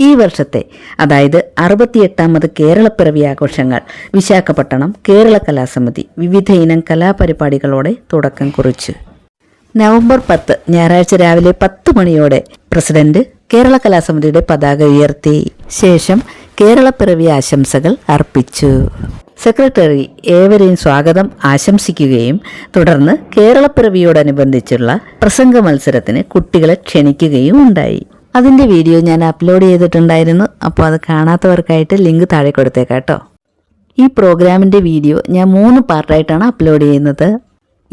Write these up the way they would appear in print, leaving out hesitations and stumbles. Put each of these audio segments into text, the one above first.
ഈ വർഷത്തെ അതായത് 68ാമത് കേരളപ്പിറവി ആഘോഷങ്ങൾ വിശാഖപട്ടണം കേരള കലാസമിതി വിവിധ ഇനം കലാപരിപാടികളോടെ തുടക്കം കുറിച്ചു. നവംബർ 10 ഞായറാഴ്ച രാവിലെ 10 മണിയോടെ പ്രസിഡന്റ് കേരള കലാസമിതിയുടെ പതാക ഉയർത്തി. ശേഷം കേരളപ്പിറവി ആശംസകൾ അർപ്പിച്ചു. സെക്രട്ടറി ഏവരെയും സ്വാഗതം ആശംസിക്കുകയും തുടർന്ന് കേരളപ്പിറവിയോടനുബന്ധിച്ചുള്ള പ്രസംഗ മത്സരത്തിന് കുട്ടികളെ ക്ഷണിക്കുകയും ഉണ്ടായി. അതിൻ്റെ വീഡിയോ ഞാൻ അപ്ലോഡ് ചെയ്തിട്ടുണ്ടായിരുന്നു. അപ്പോൾ അത് കാണാത്തവർക്കായിട്ട് ലിങ്ക് താഴെ കൊടുത്തേക്കാം കേട്ടോ. ഈ പ്രോഗ്രാമിൻ്റെ വീഡിയോ ഞാൻ 3 പാർട്ടായിട്ടാണ് അപ്ലോഡ് ചെയ്യുന്നത്.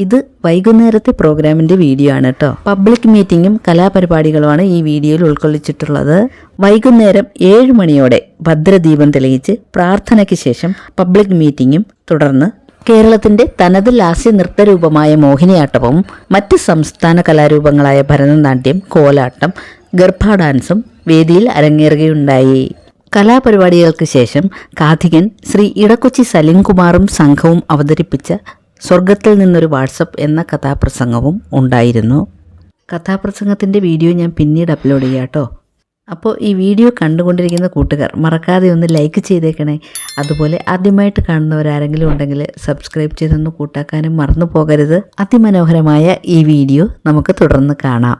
ഇത് വൈകുന്നേരത്തെ പ്രോഗ്രാമിൻ്റെ വീഡിയോ ആണ് കേട്ടോ. പബ്ലിക് മീറ്റിങ്ങും കലാപരിപാടികളുമാണ് ഈ വീഡിയോയിൽ ഉൾക്കൊള്ളിച്ചിട്ടുള്ളത്. വൈകുന്നേരം 7 മണിയോടെ ഭദ്രദീപം തെളിയിച്ച് പ്രാർത്ഥനയ്ക്ക് ശേഷം പബ്ലിക് മീറ്റിങ്ങും തുടർന്ന് കേരളത്തിന്റെ തനത് ലാസ്യ നൃത്തരൂപമായ മോഹിനിയാട്ടവും മറ്റ് സംസ്ഥാന കലാരൂപങ്ങളായ ഭരതനാട്യം, കോലാട്ടം, ഗർഭ ഡാൻസും വേദിയിൽ അരങ്ങേറുകയുണ്ടായി. കലാപരിപാടികൾക്ക് ശേഷം കാഥികൻ ശ്രീ ഇടക്കൊച്ചി സലിംകുമാറും സംഘവും അവതരിപ്പിച്ച സ്വർഗത്തിൽ നിന്നൊരു വാട്സപ്പ് എന്ന കഥാപ്രസംഗവും ഉണ്ടായിരുന്നു. കഥാപ്രസംഗത്തിൻ്റെ വീഡിയോ ഞാൻ പിന്നീട് അപ്ലോഡ് ചെയ്യാം കേട്ടോ. അപ്പോൾ ഈ വീഡിയോ കണ്ടുകൊണ്ടിരിക്കുന്ന കൂട്ടുകാർ മറക്കാതെ ഒന്ന് ലൈക്ക് ചെയ്തേക്കണേ. അതുപോലെ ആദ്യമായിട്ട് കാണുന്നവരാരെങ്കിലും ഉണ്ടെങ്കിൽ സബ്സ്ക്രൈബ് ചെയ്തൊന്ന് കൂട്ടാക്കാനും മറന്നു പോകരുത്. അതിമനോഹരമായ ഈ വീഡിയോ നമുക്ക് തുടർന്ന് കാണാം.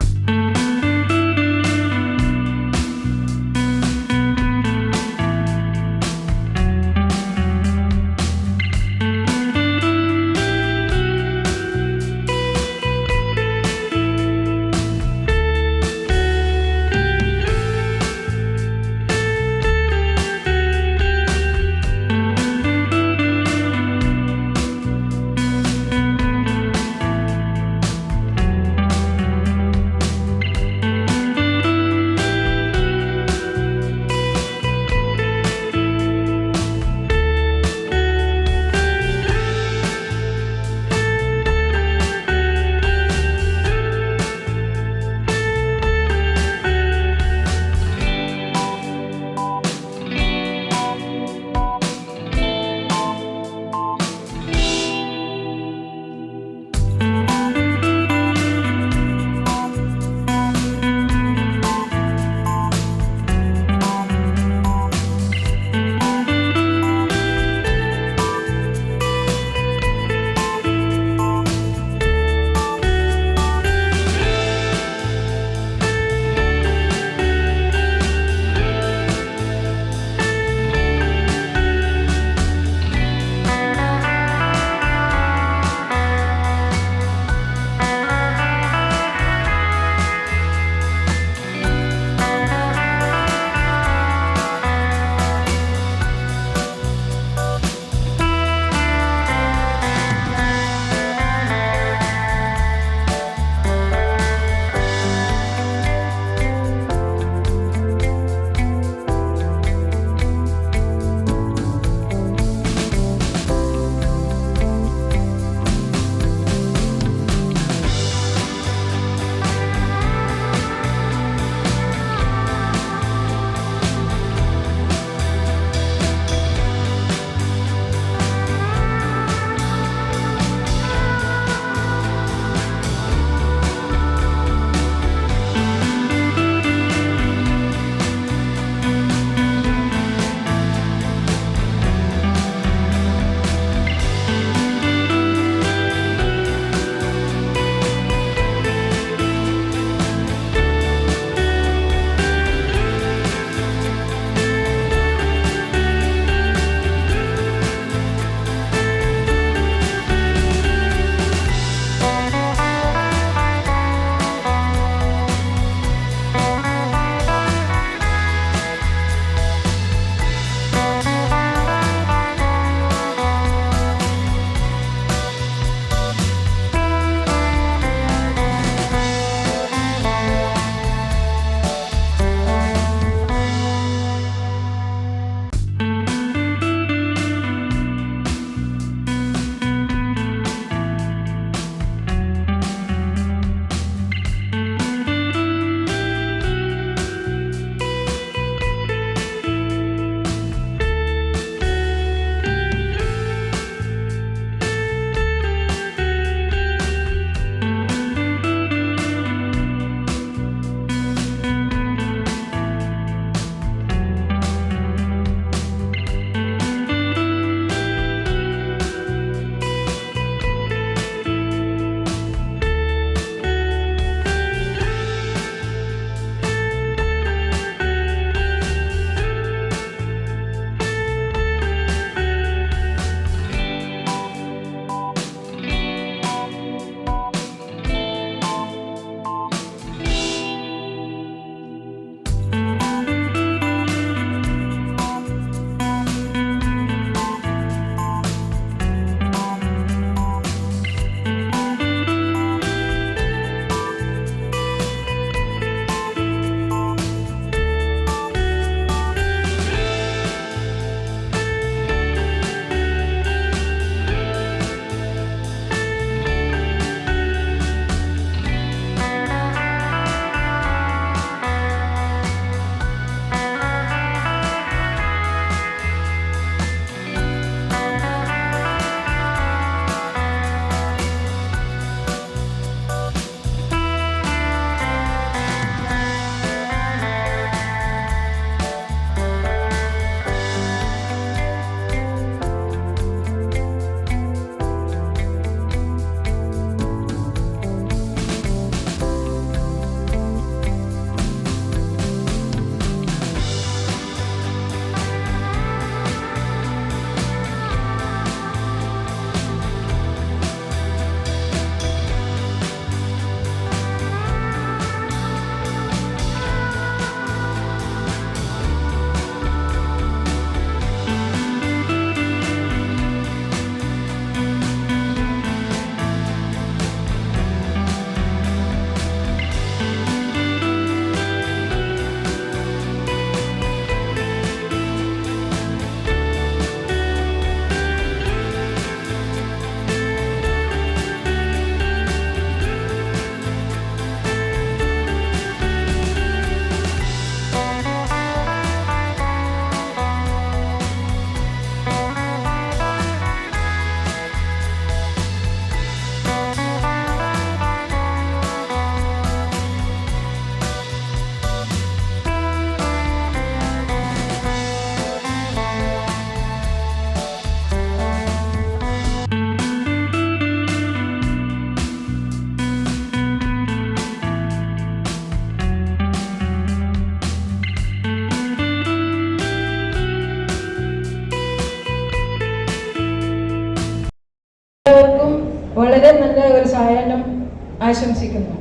ആശംസിക്കുന്നു.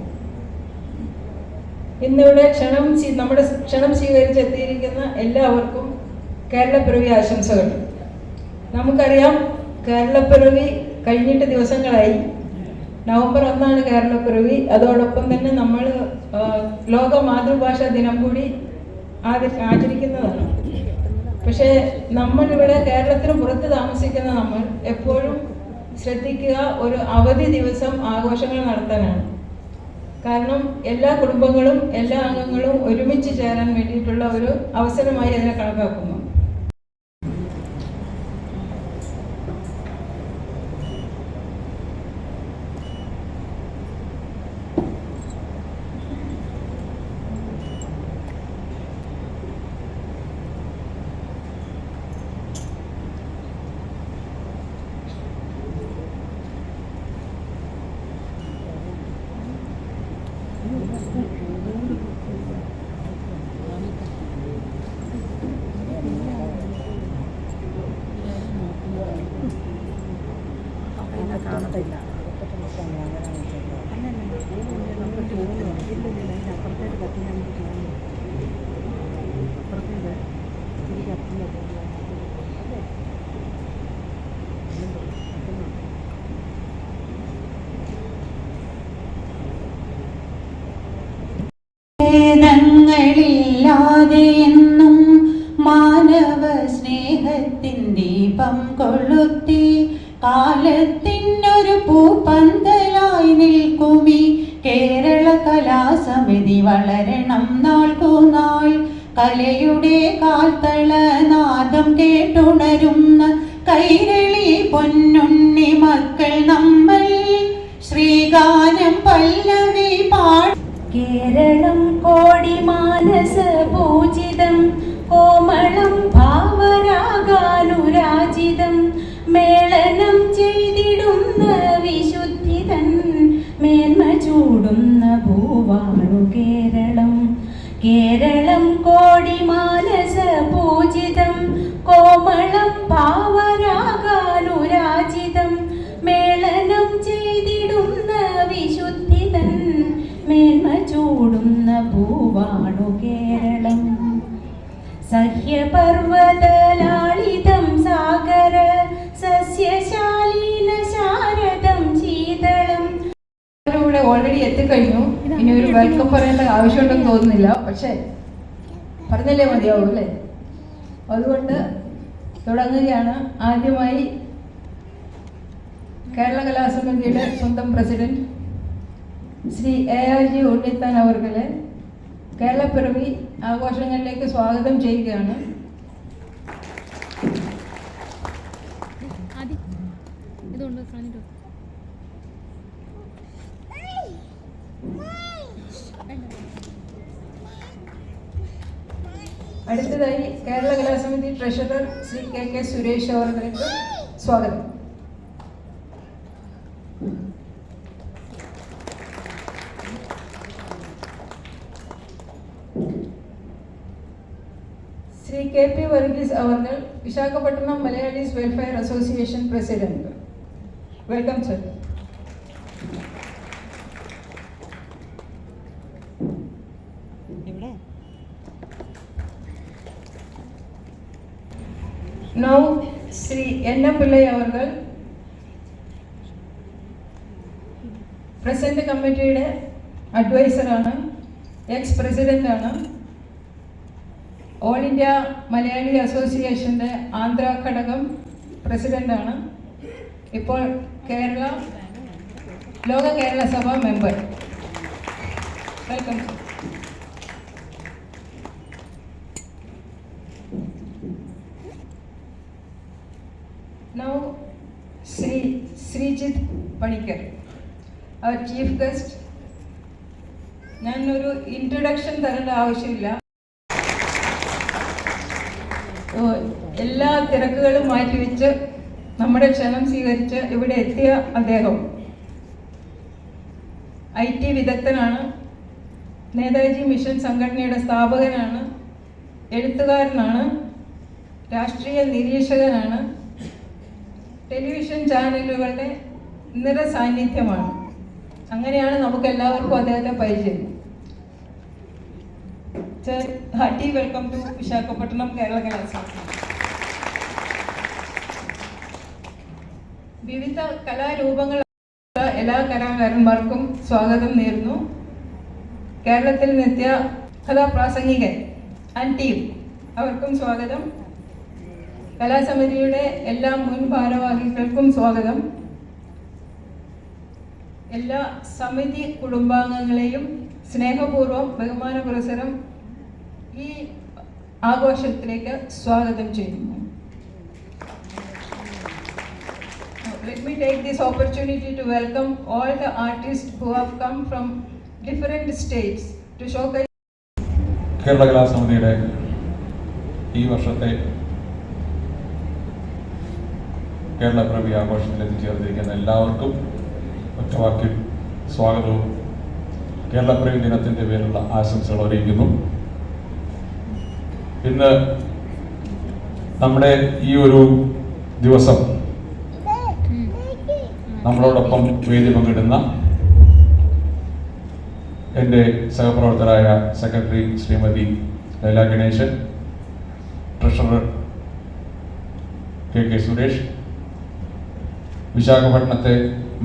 ഇന്നിവിടെ നമ്മുടെ ക്ഷണം സ്വീകരിച്ചെത്തിയിരിക്കുന്ന എല്ലാവർക്കും കേരളപ്പിറവി ആശംസകൾ. നമുക്കറിയാം, കേരളപ്പിറവി കഴിഞ്ഞിട്ട് ദിവസങ്ങളായി. നവംബർ 1 കേരളപ്പിറവി. അതോടൊപ്പം തന്നെ നമ്മൾ ലോക മാതൃഭാഷാ ദിനം കൂടി ആചരിക്കുന്നതാണ്. പക്ഷേ നമ്മളിവിടെ കേരളത്തിന് പുറത്ത് താമസിക്കുന്ന നമ്മൾ എപ്പോഴും ശ്രദ്ധിക്കുക ഒരു അവധി ദിവസം ആഘോഷങ്ങൾ നടത്താനാണ്. കാരണം എല്ലാ കുടുംബങ്ങളും എല്ലാ അംഗങ്ങളും ഒരുമിച്ച് ചേരാൻ വേണ്ടിയിട്ടുള്ള ഒരു അവസരമായി അതിനെ കണക്കാക്കുന്നു. ില്ലാതെ എന്നും മാനവ സ്നേഹത്തിൻ ദീപം കൊളുത്തി കാലത്തിനൊരു പൂപ്പന്തലായി നിൽക്കുമി കേരള കലാസമിതി വളരണം നാൾക്കുനാൾ. കലയുടെ കാൽത്തളനാദം കേട്ടുണരുന്ന കൈരളി പൊന്നുണ്ണി മക്കൾ നമ്മൾ ശ്രീഗാനം പല്ലവി പാടി. കേരളം കോടി മാനസ പൂജിതം കോമളം ഭാവരാഗാനുരാജിതം മേളനം ചെയ്തിടുന്ന വിശുദ്ധിതൻ മേന്മ ചൂടുന്ന ഭൂവാണു കേരളം. കേരളം കോടി മാനസ പൂജിതം കോമളം ഭാവരാഗാനുരാജിതം മേളനം ചെയ്തിടുന്ന വിശുദ്ധിതൻ മേന്മ ചൂടുന്ന ഭൂവാണു കേരളം. സഹ്യപർവ്വതലാളിതം സാഗര സസ്യശാലീന ശാരദം ശീതളം. ഇവിടെ ഓൾറെഡി എത്തിക്കഴിഞ്ഞു. ഇനി ഒരു വെൽക്കം പറയേണ്ട ആവശ്യമുണ്ടെന്ന് തോന്നുന്നില്ല. പക്ഷെ പറഞ്ഞല്ലേ മതിയാവും അല്ലേ? അതുകൊണ്ട് തുടങ്ങുകയാണ്. ആദ്യമായി കേരള കലാസമിതിയുടെ സ്വന്തം പ്രസിഡന്റ് ശ്രീ ARG ഉണ്ണിത്താൻ അവർകളെ കേരളപ്പിറവി ആഘോഷങ്ങളിലേക്ക് സ്വാഗതം ചെയ്യുകയാണ്. അടുത്തതായി കേരള കലാസമിതി ട്രഷറർ ശ്രീ KK സുരേഷ് അവർക്ക് സ്വാഗതം. ശ്രീ KP വർഗീസ് അവർ Visakhapatnam Malayalis welfare association president. Welcome sir. Now Shri NM Pillai അവർ പ്രസന്റ് കമ്മിറ്റിയുടെ അഡ്വൈസറാണ്, എക്സ് പ്രസിഡന്റാണ്, ഓൾ ഇന്ത്യ മലയാളി അസോസിയേഷൻ്റെ ആന്ധ്ര ഘടകം പ്രസിഡന്റാണ്, ഇപ്പോൾ Loka Kerala Sabha member. Welcome. Now Shri Sreejith Panicker, അവർ ചീഫ് ഗസ്റ്റ്. ഞാനൊരു ഇൻട്രൊഡക്ഷൻ തരേണ്ട ആവശ്യമില്ല. എല്ലാ തിരക്കുകളും മാറ്റിവെച്ച് നമ്മുടെ ക്ഷണം സ്വീകരിച്ച് ഇവിടെ എത്തിയ അദ്ദേഹം IT വിദഗ്ധനാണ്, നേതാജി മിഷൻ സംഘടനയുടെ സ്ഥാപകനാണ്, എഴുത്തുകാരനാണ്, രാഷ്ട്രീയ നിരീക്ഷകനാണ്, ടെലിവിഷൻ ചാനലുകളുടെ നിറസാന്നിധ്യമാണ്. അങ്ങനെയാണ് നമുക്ക് എല്ലാവർക്കും അദ്ദേഹത്തെ പരിചയം. Sir, hearty welcome to Visakhapatnam Kerala Kalasamithi. വിവിധ കലാരൂപങ്ങൾ എല്ലാ കലാകാരന്മാർക്കും സ്വാഗതം നേരുന്നു. കേരളത്തിൽ നിത്യ കഥാപ്രാസംഗികൻ ആൻഡ് ടീം അവർക്കും സ്വാഗതം. കലാസമിതിയുടെ എല്ലാ മുൻ ഭാരവാഹികൾക്കും സ്വാഗതം. എല്ലാ സമിതി കുടുംബാംഗങ്ങളെയും സ്നേഹപൂർവ്വം ബഹുമാന പുരസ്സരം ഈ ആഘോഷത്തിലേക്ക് സ്വാഗതം ചെയ്യുന്നു. Let me take this opportunity to welcome all the artists who have come from different states to showcase. Kerala കലാസമിതിയുടെ ഈ വർഷത്തെ കേരള പിറവി ആഘോഷത്തിൽ എത്തിച്ചേർന്നിരിക്കുന്ന എല്ലാവർക്കും ഒറ്റവാക്കിൽ സ്വാഗതവും കേരള പിറവി ദിനത്തിൻ്റെ പേരിലുള്ള ആശംസകൾ അറിയിക്കുന്നു. ഇന്ന് നമ്മുടെ ഈ ഒരു ദിവസം നമ്മളോടൊപ്പം വേദി പങ്കിടുന്ന എൻ്റെ സഹപ്രവർത്തകരായ secretary Shrimati Laila Ganesan, treasurer K Suresh, വിശാഖപട്ടണത്തെ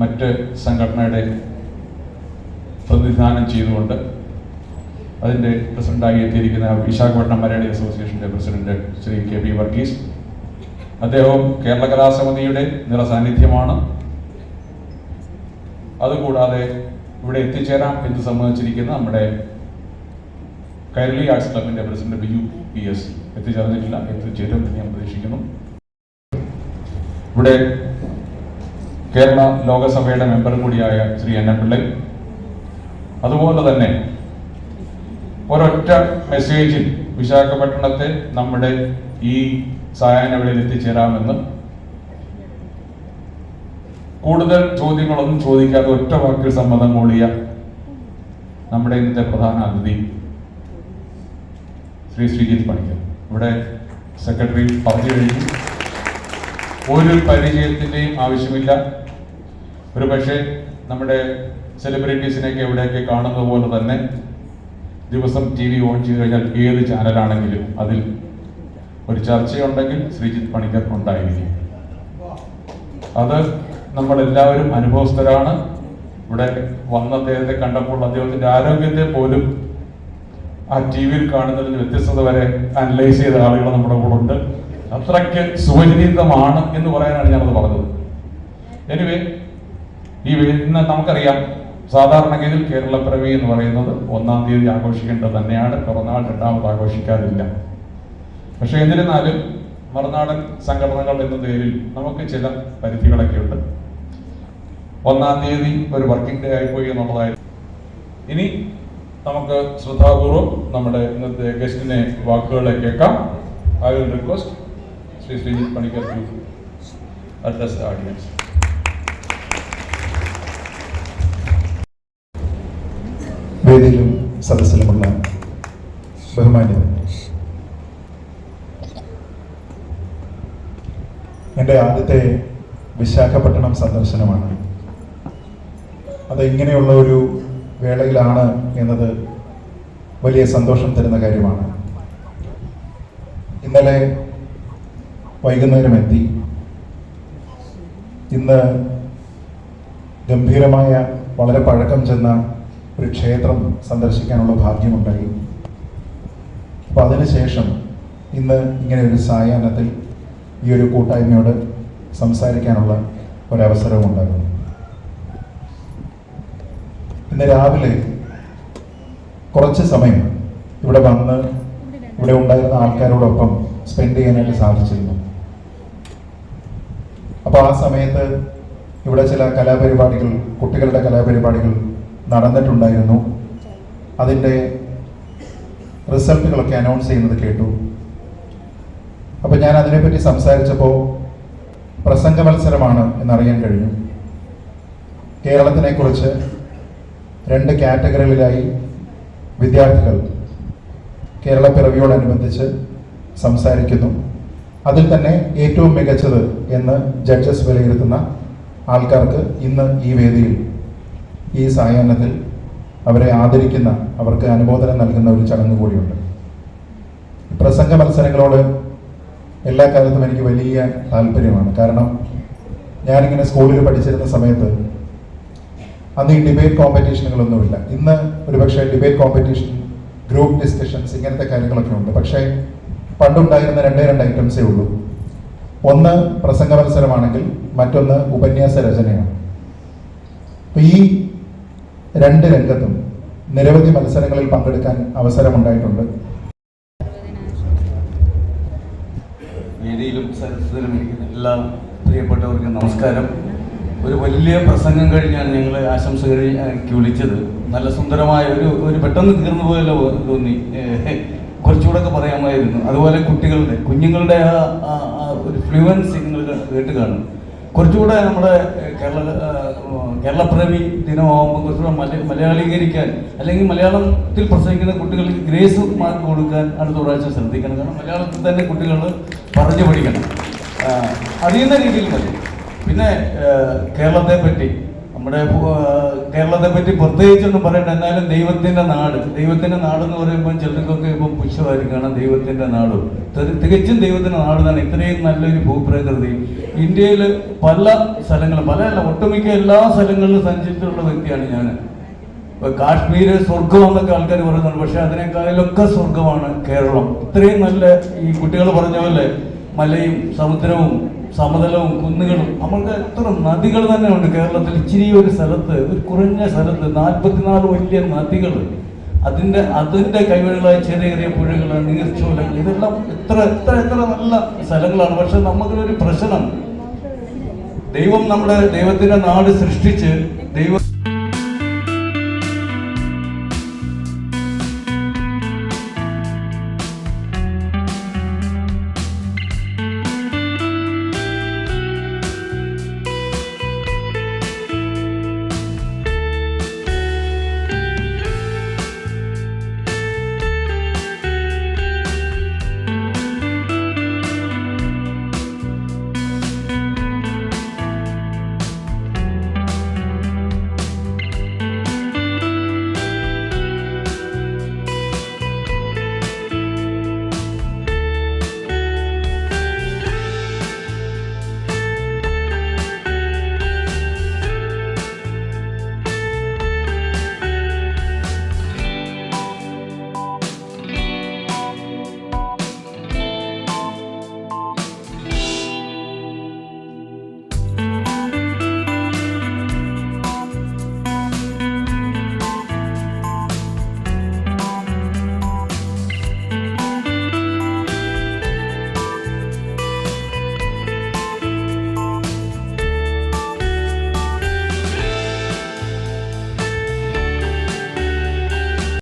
മറ്റ് സംഘടനയുടെ പ്രതിനിധാനം ചെയ്തുകൊണ്ട് അതിൻ്റെ പ്രസിഡന്റായി എത്തിയിരിക്കുന്ന വിശാഖപട്ടണം മലയാളി അസോസിയേഷൻ്റെ പ്രസിഡന്റ് ശ്രീ കെ വർഗീസ്, അദ്ദേഹവും കേരള കലാസമിതിയുടെ നിറസാന്നിധ്യമാണ്. അതുകൂടാതെ ഇവിടെ എത്തിച്ചേരാം എന്ന് സമ്മതിച്ചിരിക്കുന്ന നമ്മുടെ കൈരളി ആർട്സ് ക്ലബിൻ്റെ പ്രസിഡന്റ് ബിജു PS എത്തിച്ചേർന്നിട്ടില്ല, എത്തിച്ചേരും എന്ന് ഞാൻ പ്രതീക്ഷിക്കുന്നു. ഇവിടെ കേരള ലോകസഭയുടെ മെമ്പർ കൂടിയായ ശ്രീ എൻ പിള്ളൈ, അതുപോലെ തന്നെ ഒരൊറ്റ മെസ്സേജിൽ വിശാഖപട്ടണത്തെ നമ്മുടെ ഈ സായാഹ്നവേളയിൽ എത്തിച്ചേരാമെന്ന് കൂടുതൽ ചോദ്യങ്ങളൊന്നും ചോദിക്കാതെ ഒറ്റ വാക്കിൽ സമ്മതം മൂളിയ നമ്മുടെ ഇന്നത്തെ പ്രധാന അതിഥി ശ്രീ ശ്രീജിത്ത് പണിക്കർ. ഇവിടെ സെക്രട്ടറി പറഞ്ഞു കഴിഞ്ഞു, ഒരു പരിചയത്തിൻ്റെയും ആവശ്യമില്ല. ഒരു പക്ഷേ നമ്മുടെ സെലിബ്രിറ്റീസിനെയൊക്കെ എവിടെയൊക്കെ കാണുന്നത് പോലെ തന്നെ ദിവസം TV ഓൺ ചെയ്ത് കഴിഞ്ഞാൽ ഏത് ചാനലാണെങ്കിലും അതിൽ ഒരു ചർച്ചയുണ്ടെങ്കിൽ ശ്രീജിത്ത് പണിക്കർ ഉണ്ടായിരിക്കും. അത് നമ്മളെല്ലാവരും അനുഭവസ്ഥരാണ്. ഇവിടെ വന്ന അദ്ദേഹത്തെ കണ്ടപ്പോൾ അദ്ദേഹത്തിൻ്റെ ആരോഗ്യത്തെ പോലും ആ TV കാണുന്നതിന് വ്യത്യസ്തത വരെ അനലൈസ് ചെയ്ത ആളുകൾ നമ്മുടെ കൂടെ ഉണ്ട്. അത്രയ്ക്ക് സുപരിചിതമാണ് എന്ന് പറയാനാണ് ഞാനത് പറഞ്ഞത്. എനിവേ, ഇന്ന് നമുക്കറിയാം, സാധാരണഗതിയിൽ കേരള പിറവി എന്ന് പറയുന്നത് 1-ാം തീയതി ആഘോഷിക്കേണ്ടത് തന്നെയാണ്. പിറന്നാൾ 2ാമത് ആഘോഷിക്കാറില്ല. പക്ഷെ എന്നിരുന്നാലും മറുനാടൻ സംഘടനകൾ എന്ന പേരിൽ നമുക്ക് ചില പരിധികളൊക്കെ ഉണ്ട്. 1-ാം തീയതി ഒരു വർക്കിംഗ് ഡേ ആയിപ്പോയി എന്നുള്ളതായിരുന്നു. ഇനി നമുക്ക് ശ്രദ്ധാപൂർവം നമ്മുടെ ഇന്നത്തെ ഗസ്റ്റിനെ വാക്കുകളെ കേൾക്കാം. I will request Shri Sreejith Panicker to address the audience. വേദിയിലും സദസ്സിലുമുള്ള ബഹുമാന്യർ, എൻ്റെ ആദ്യത്തെ വിശാഖപട്ടണം സന്ദർശനമാണ്. അത് ഇങ്ങനെയുള്ള ഒരു വേളയിലാണ് എന്നത് വലിയ സന്തോഷം തരുന്ന കാര്യമാണ്. ഇന്നലെ വൈകുന്നേരം എത്തി. ഇന്ന് ഗംഭീരമായ വളരെ പഴക്കം ചെന്ന ഒരു ക്ഷേത്രം സന്ദർശിക്കാനുള്ള ഭാഗ്യമുണ്ടായി. അപ്പോൾ അതിനുശേഷം ഇന്ന് ഇങ്ങനെ ഒരു സായാഹ്നത്തിൽ ഈ ഒരു കൂട്ടായ്മയോട് സംസാരിക്കാനുള്ള ഒരവസരവും ഉണ്ടാകുന്നു. ഇന്ന് രാവിലെ കുറച്ച് സമയം ഇവിടെ വന്ന് ഇവിടെ ഉണ്ടായിരുന്ന ആൾക്കാരോടൊപ്പം സ്പെൻഡ് ചെയ്യാനായിട്ട് സാധിച്ചിരുന്നു. അപ്പോൾ ആ സമയത്ത് ഇവിടെ ചില കലാപരിപാടികൾ, കുട്ടികളുടെ കലാപരിപാടികൾ നടന്നിട്ടുണ്ടായിരുന്നു. അതിൻ്റെ റിസൾട്ടുകളൊക്കെ അനൗൺസ് ചെയ്യുന്നത് കേട്ടു. അപ്പോൾ ഞാൻ അതിനെപ്പറ്റി സംസാരിച്ചപ്പോൾ പ്രസംഗ മത്സരമാണ് എന്നറിയാൻ കഴിഞ്ഞു. കേരളത്തിനെക്കുറിച്ച് 2 കാറ്റഗറികളിലായി വിദ്യാർത്ഥികൾ കേരള പിറവിയോടനുബന്ധിച്ച് സംസാരിക്കുന്നു. അതിൽ തന്നെ ഏറ്റവും മികച്ചത് എന്ന് ജഡ്ജസ് വിലയിരുത്തുന്ന ആൾക്കാർക്ക് ഇന്ന് ഈ വേദിയിൽ ഈ സായാഹ്നത്തിൽ അവരെ ആദരിക്കുന്ന, അവർക്ക് അനുമോദനം നൽകുന്ന ഒരു ചടങ്ങ് കൂടിയുണ്ട്. പ്രസംഗ മത്സരങ്ങളോട് എല്ലാ കാലത്തും എനിക്ക് വലിയ താല്പര്യമാണ്. കാരണം ഞാനിങ്ങനെ സ്കൂളിൽ പഠിച്ചിരുന്ന സമയത്ത് അന്ന് ഈ ഡിബേറ്റ് കോമ്പറ്റീഷനുകളൊന്നുമില്ല. ഇന്ന് ഒരുപക്ഷെ ഡിബേറ്റ് കോമ്പറ്റീഷൻ, ഗ്രൂപ്പ് ഡിസ്കഷൻസ്, ഇങ്ങനത്തെ കാര്യങ്ങളൊക്കെ ഉണ്ട്. പക്ഷേ പണ്ടുണ്ടായിരുന്ന രണ്ട് ഐറ്റംസേ ഉള്ളൂ. ഒന്ന് പ്രസംഗ മത്സരമാണെങ്കിൽ മറ്റൊന്ന് ഉപന്യാസ രചനയാണ്. അപ്പോൾ ഈ രണ്ട് രംഗത്തും നിരവധി മത്സരങ്ങളിൽ പങ്കെടുക്കാൻ അവസരമുണ്ടായിട്ടുണ്ട്. വേദിയിലും സദസ്സിലും ഇരിക്കുന്ന എല്ലാ പ്രിയപ്പെട്ടവർക്കും നമസ്കാരം. ഒരു വലിയ പ്രസംഗം കഴിഞ്ഞാണ് ഞങ്ങൾ ആശംസകൾക്ക് വിളിച്ചത്. നല്ല സുന്ദരമായ ഒരു പെട്ടെന്ന് തീർന്നു പോയല്ലോ തോന്നി. കുറച്ചുകൂടെ ഒക്കെ പറയാമായിരുന്നു. അതുപോലെ കുഞ്ഞുങ്ങളുടെ ആ ഒരു ഫ്ലുവൻസി നിങ്ങൾ കേട്ട് കാണും. കുറച്ചുകൂടെ നമ്മുടെ കേരളപ്പിറവി ദിനമാകുമ്പോൾ കുറച്ചുകൂടെ മലയാളീകരിക്കാൻ, അല്ലെങ്കിൽ മലയാളത്തിൽ പ്രസംഗിക്കുന്ന കുട്ടികൾക്ക് ഗ്രേസ് മാർക്ക് കൊടുക്കാൻ അടുത്ത പ്രാവശ്യം ശ്രദ്ധിക്കണം. കാരണം മലയാളത്തിൽ തന്നെ കുട്ടികൾ പറഞ്ഞു പഠിക്കണം. അറിയുന്ന രീതിയിൽ മതി. പിന്നെ കേരളത്തെ പറ്റി, നമ്മുടെ കേരളത്തെ പറ്റി പ്രത്യേകിച്ചൊന്നും പറയണ്ട. എന്നാലും ദൈവത്തിൻ്റെ നാടെന്ന് പറയുമ്പോൾ ചിലർക്കൊക്കെ ഇപ്പം പുച്ഛമായിരിക്കണം. ദൈവത്തിൻ്റെ നാട് തികച്ചും ദൈവത്തിൻ്റെ നാട് തന്നെ. ഇത്രയും നല്ലൊരു ഭൂപ്രകൃതി ഇന്ത്യയിൽ പല സ്ഥലങ്ങളും, ഒട്ടുമിക്ക എല്ലാ സ്ഥലങ്ങളിലും സഞ്ചരിച്ചിട്ടുള്ള വ്യക്തിയാണ് ഞാൻ. ഇപ്പോൾ കാശ്മീർ സ്വർഗമെന്നൊക്കെ ആൾക്കാർ പറയുന്നുണ്ട്. പക്ഷെ അതിനേക്കാളൊക്കെ സ്വർഗമാണ് കേരളം. ഇത്രയും നല്ല, ഈ കുട്ടികൾ പറഞ്ഞ പോലെ മലയും സമുദ്രവും സമതലവും കുന്നുകളും, നമ്മൾക്ക് എത്ര നദികൾ തന്നെ ഉണ്ട് കേരളത്തിൽ. ഇച്ചിരി ഒരു സ്ഥലത്ത്, ഒരു കുറഞ്ഞ സ്ഥലത്ത് 44 വലിയ നദികൾ, അതിൻ്റെ കൈവഴികളായ ചെറിയ പുഴകൾ, നീർച്ചോലകൾ, ഇതെല്ലാം എത്ര നല്ല സ്ഥലങ്ങളാണ്. പക്ഷെ നമുക്കൊരു പ്രശ്നം, ദൈവത്തിന്റെ നാട് സൃഷ്ടിച്ച്